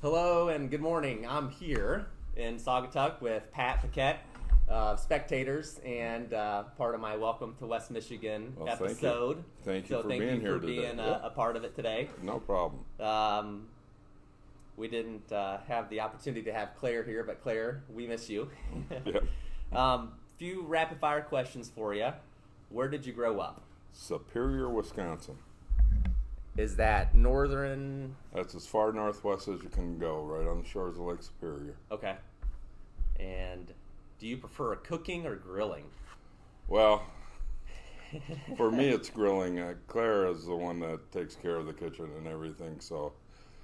Hello and good morning. I'm here in Saugatuck with Pat Paquette of Spectators and part of my Welcome to West Michigan episode. Thank you for thank being you here for today. being a part of it today. No problem. We didn't have the opportunity to have Claire here, but Claire, we miss you. Yeah. Few rapid fire questions for you. Where did you grow up? Superior, Wisconsin. Is that northern? That's as far northwest as you can go, right on the shores of Lake Superior. Okay. And do you prefer cooking or grilling? Well, for me it's grilling. Claire is the one that takes care of the kitchen and everything, so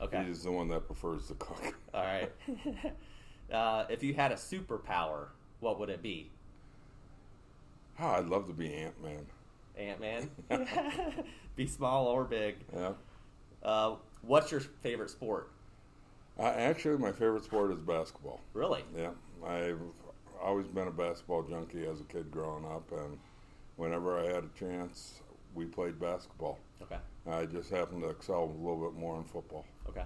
Okay. he's the one that prefers to cook. All right. If you had a superpower, what would it be? I'd love to be Ant-Man. Ant-Man? Be small or big. Yeah. What's your favorite sport? Actually, my favorite sport is basketball. Really? Yeah. I've always been a basketball junkie as a kid growing up, and whenever I had a chance, we played basketball. Okay. I just happened to excel a little bit more in football. Okay.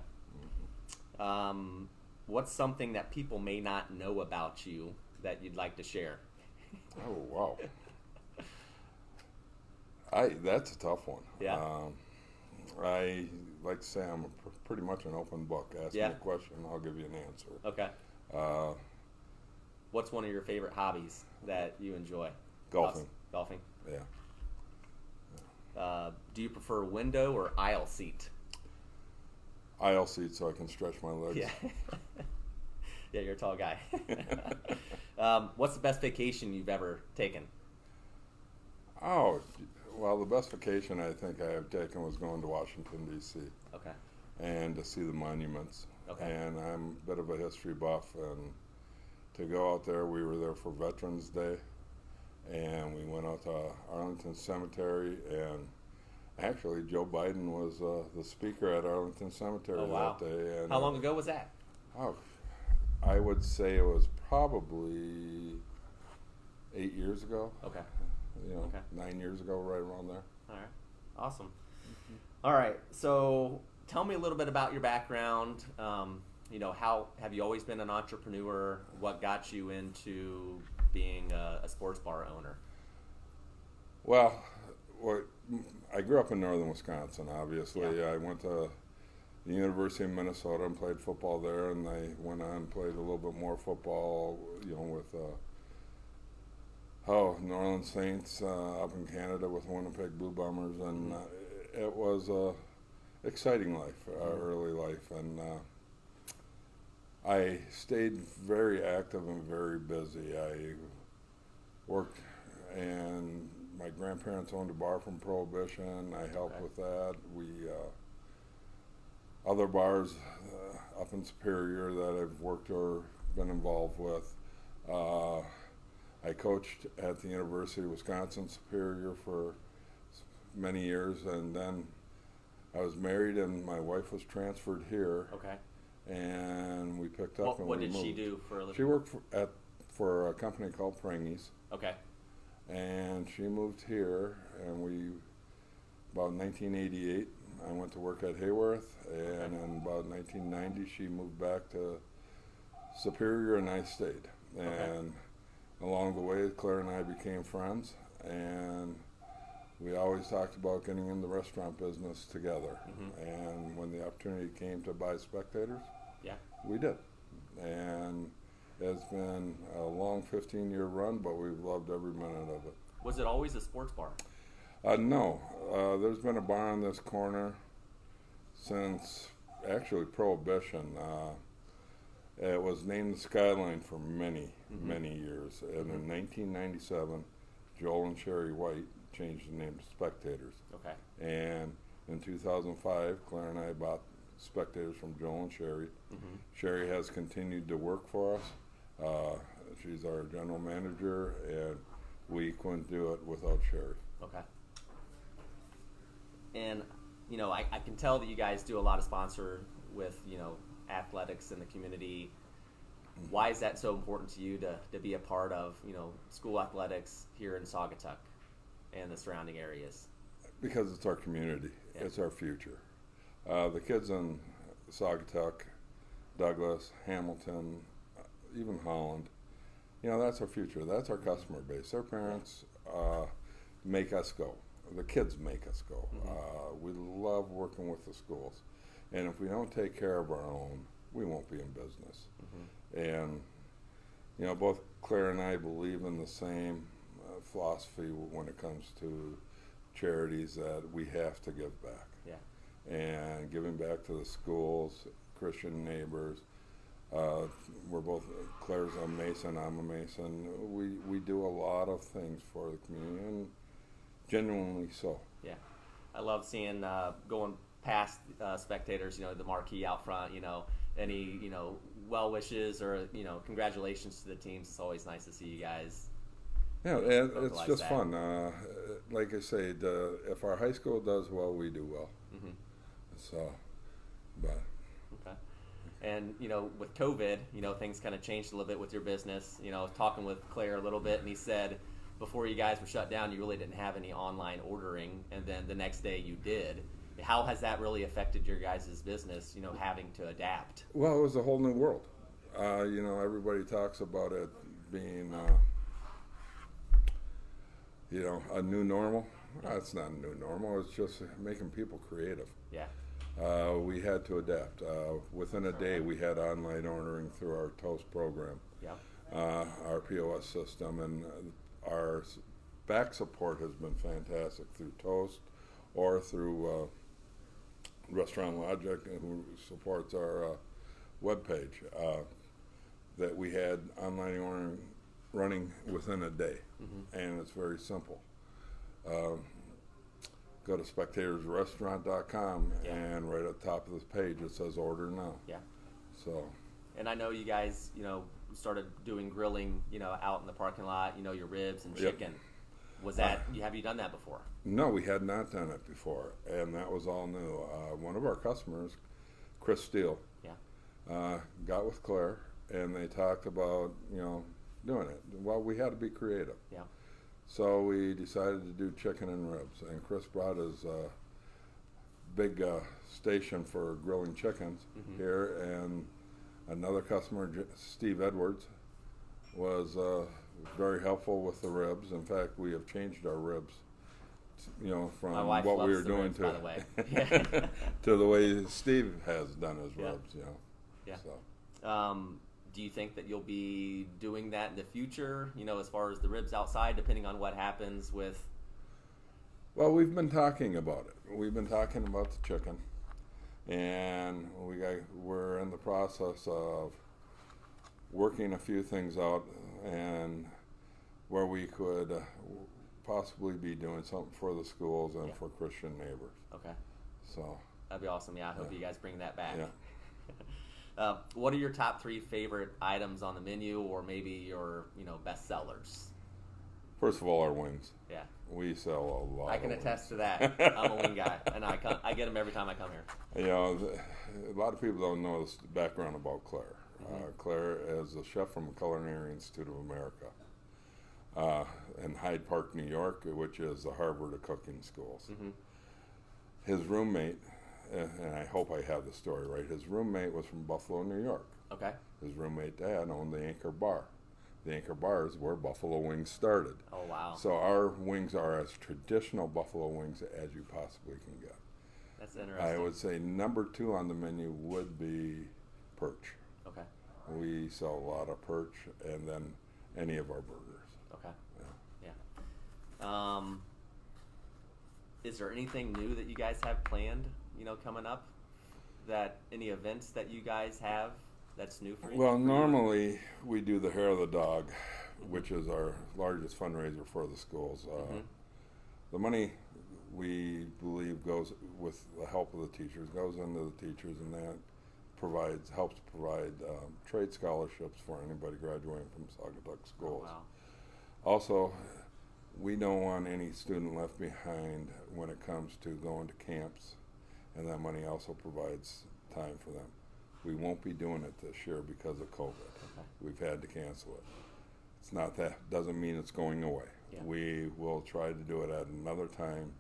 What's something that people may not know about you that you'd like to share? Oh, wow. That's a tough one. Yeah. I like to say I'm pretty much an open book. Ask me Yeah. a question, I'll give you an answer. Okay. What's one of your favorite hobbies that you enjoy? Golfing. Golfing. Yeah. Do you prefer window or aisle seat? Aisle seat so I can stretch my legs. Yeah. Yeah, you're a tall guy. What's the best vacation you've ever taken? Oh, well, the best vacation I think I have taken was going to Washington, D.C. Okay. and to see the monuments. Okay. And I'm a bit of a history buff, and to go out there, we were there for Veterans Day, and we went out to Arlington Cemetery, and actually Joe Biden was the speaker at Arlington Cemetery Oh, wow. that day. And How long ago was that? Oh, I would say it was probably 8 years ago. Okay. Okay. 9 years ago, right around there. All right. Awesome. All right. So tell me a little bit about your background. How have you always been an entrepreneur? What got you into being a sports bar owner? Well, I grew up in northern Wisconsin, obviously. Yeah. I went to the University of Minnesota and played football there, and I went on and played a little bit more football, with New Orleans Saints up in Canada with Winnipeg Blue Bombers, and it was a exciting life, early life, and I stayed very active and very busy. I worked, and my grandparents owned a bar from Prohibition. I helped with that. We other bars up in Superior that I've worked or been involved with. I coached at the University of Wisconsin Superior for many years, and then I was married, and my wife was transferred here. Okay. And we picked up and we moved. What did she do for a living? She worked for a company called Prangies. Okay. And she moved here, and about 1988, I went to work at Hayworth, and in about 1990, she moved back to Superior, and I stayed. And along the way, Claire and I became friends, and we always talked about getting in the restaurant business together. And when the opportunity came to buy Spectators, we did. And it's been a long 15-year run, but we've loved every minute of it. Was it always a sports bar? No. There's been a bar on this corner since actually Prohibition. It was named the Skyline for many years. And in 1997, Joel and Sherry White changed the name to Spectators. Okay. And in 2005, Claire and I bought Spectators from Joel and Sherry. Sherry has continued to work for us. She's our general manager, and we couldn't do it without Sherry. Okay. And, I can tell that you guys do a lot of sponsor with, athletics in the community. Why is that so important to you to be a part of, school athletics here in Saugatuck and the surrounding areas? Because it's our community. It's our future. The kids in Saugatuck Douglas, Hamilton, even Holland. You know, that's our future. That's our customer base. Their parents make us go. The kids make us go. We love working with the schools. And if we don't take care of our own, we won't be in business. And, you know, both Claire and I believe in the same philosophy when it comes to charities, that we have to give back. Yeah. And giving back to the schools, Christian neighbors. We're both, Claire's a Mason, I'm a Mason. We do a lot of things for the community, and genuinely so. Yeah. I love seeing going past spectators, you know, the marquee out front, you know, any, you know, well wishes or, you know, congratulations to the teams. It's always nice to see you guys. Yeah, it's just that. Fun. Like I say, if our high school does well, we do well. So, but. Okay. And, you know, with COVID, you know, things kind of changed a little bit with your business. You know, I was talking with Claire a little bit, and he said before you guys were shut down, you really didn't have any online ordering, and then the next day you did. How has that really affected your guys' business, you know, having to adapt? Well, it was a whole new world. You know, everybody talks about it being, you know, a new normal. It's not a new normal. It's just making people creative. Yeah. We had to adapt. Within a day, we had online ordering through our Toast program, our POS system, and our back support has been fantastic through Toast or through Restaurant Logic, who supports our webpage. That we had online ordering running within a day, and it's very simple. Go to spectatorsrestaurant.com, and right at the top of this page it says order now. Yeah. So. And I know you guys, you know, started doing grilling, you know, out in the parking lot, you know, your ribs and chicken. Was that, have you done that before? No, we had not done it before, and that was all new. One of our customers, Chris Steele, got with Claire, and they talked about, you know, doing it. Well, we had to be creative. Yeah. So we decided to do chicken and ribs, and Chris brought his big station for grilling chickens here, and another customer, Steve Edwards, was very helpful with the ribs. In fact, we have changed our ribs, you know, from what we were doing ribs, to by the way. to the way Steve has done his ribs, you know. Yeah. So. Do you think that you'll be doing that in the future, you know, as far as the ribs outside, depending on what happens with? Well, we've been talking about it. We've been talking about the chicken, and we're in the process of working a few things out, and where we could possibly be doing something for the schools and for Christian neighbors. Okay. So. That'd be awesome. Yeah, I hope you guys bring that back. Yeah. What are your top 3 favorite items on the menu, or maybe your, you know, best sellers? First of all, our wings. Yeah. We sell a lot. I can attest to that. I'm a wing guy, and I get them every time I come here. You know, a lot of people don't know the background about Claire. Claire is a chef from the Culinary Institute of America in Hyde Park, New York, which is the Harvard of cooking schools. His roommate, and I hope I have the story right, his roommate was from Buffalo, New York. Okay. His roommate dad owned the Anchor Bar. The Anchor Bar is where Buffalo wings started. Oh, wow. So our wings are as traditional Buffalo wings as you possibly can get. That's interesting. I would say number 2 on the menu would be perch. Okay. We sell a lot of perch, and then any of our burgers. Okay. Yeah. Is there anything new that you guys have planned, you know, coming up? That any events that you guys have that's new for you? Well, normally we do the Hair of the Dog, which is our largest fundraiser for the schools. The money, we believe, goes with the help of the teachers, goes into the teachers, and that helps provide trade scholarships for anybody graduating from Saugatuck schools. Oh, wow. Also, we don't want any student left behind when it comes to going to camps, and that money also provides time for them. We won't be doing it this year because of COVID. Okay. We've had to cancel it. It's not that, doesn't mean it's going away. Yeah. We will try to do it at another time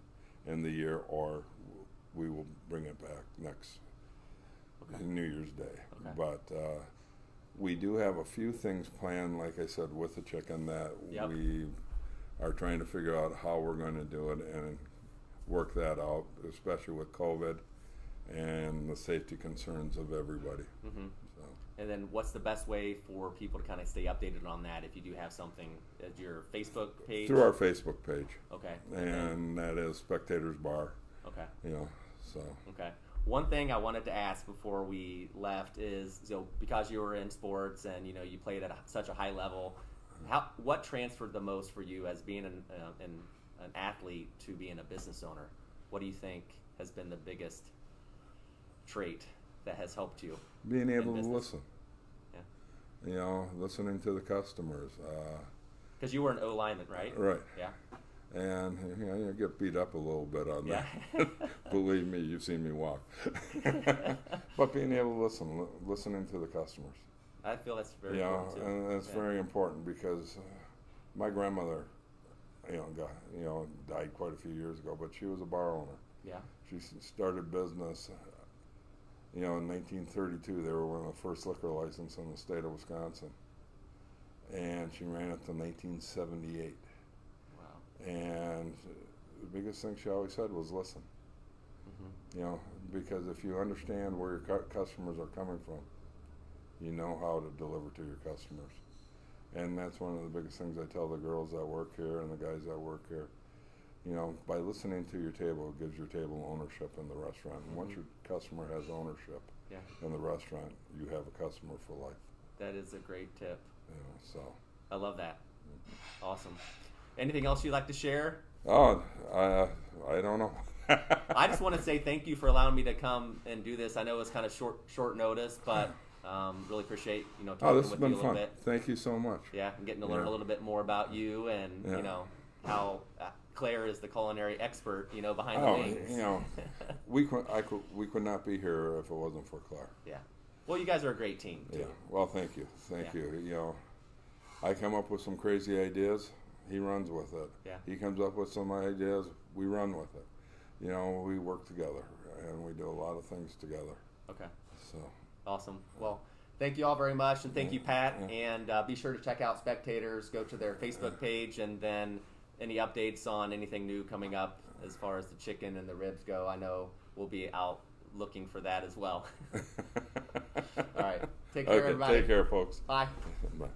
in the year, or we will bring it back next Okay. New Year's Day. Okay. But we do have a few things planned, like I said, with the chicken that Yep. we are trying to figure out how we're going to do it and work that out, especially with COVID and the safety concerns of everybody. Mm-hmm. So. And then what's the best way for people to kind of stay updated on that if you do have something at your Facebook page? Through our Facebook page. Okay. And that is Spectators Bar. Okay. You know, so. Okay. One thing I wanted to ask before we left is, because you were in sports and you played at such a high level, what transferred the most for you as being an athlete to being a business owner? What do you think has been the biggest trait that has helped you? Being able to business? listen. Yeah. You know, listening to the customers. Because you were an O lineman, right? Right. Yeah. And you get beat up a little bit on Yeah. that. Believe me, you've seen me walk. But being able to listening to the customers. I feel that's very important too. And that's very important because my grandmother, died quite a few years ago, but she was a bar owner. Yeah. She started business, in 1932. They were one of the first liquor licenses in the state of Wisconsin. And she ran it to 1978. Wow. And the biggest thing she always said was listen. Mm-hmm. Because if you understand where your customers are coming from, you know how to deliver to your customers. And that's one of the biggest things I tell the girls that work here and the guys that work here. By listening to your table, it gives your table ownership in the restaurant. And once your customer has ownership in the restaurant, you have a customer for life. That is a great tip. So. I love that. Awesome. Anything else you'd like to share? Oh, I don't know. I just want to say thank you for allowing me to come and do this. I know it's kind of short notice, but really appreciate talking this has with been you a little fun. bit. Thank you so much. Yeah, and getting to learn a little bit more about you and how Claire is the culinary expert behind the wings. we could not be here if it wasn't for Claire. Yeah. Well, you guys are a great team too. Yeah. Well, thank you. Thank you. I come up with some crazy ideas. He runs with it. Yeah. He comes up with some ideas. We run with it. We work together and we do a lot of things together. Okay. So. Awesome. Well, thank you all very much, and thank you, Pat. And be sure to check out Spectators. Go to their Facebook page, and then any updates on anything new coming up as far as the chicken and the ribs go. I know we'll be out looking for that as well. All right. Take care, everybody. Take care, folks. Bye. Bye.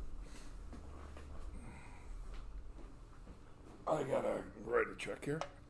I gotta write a check here.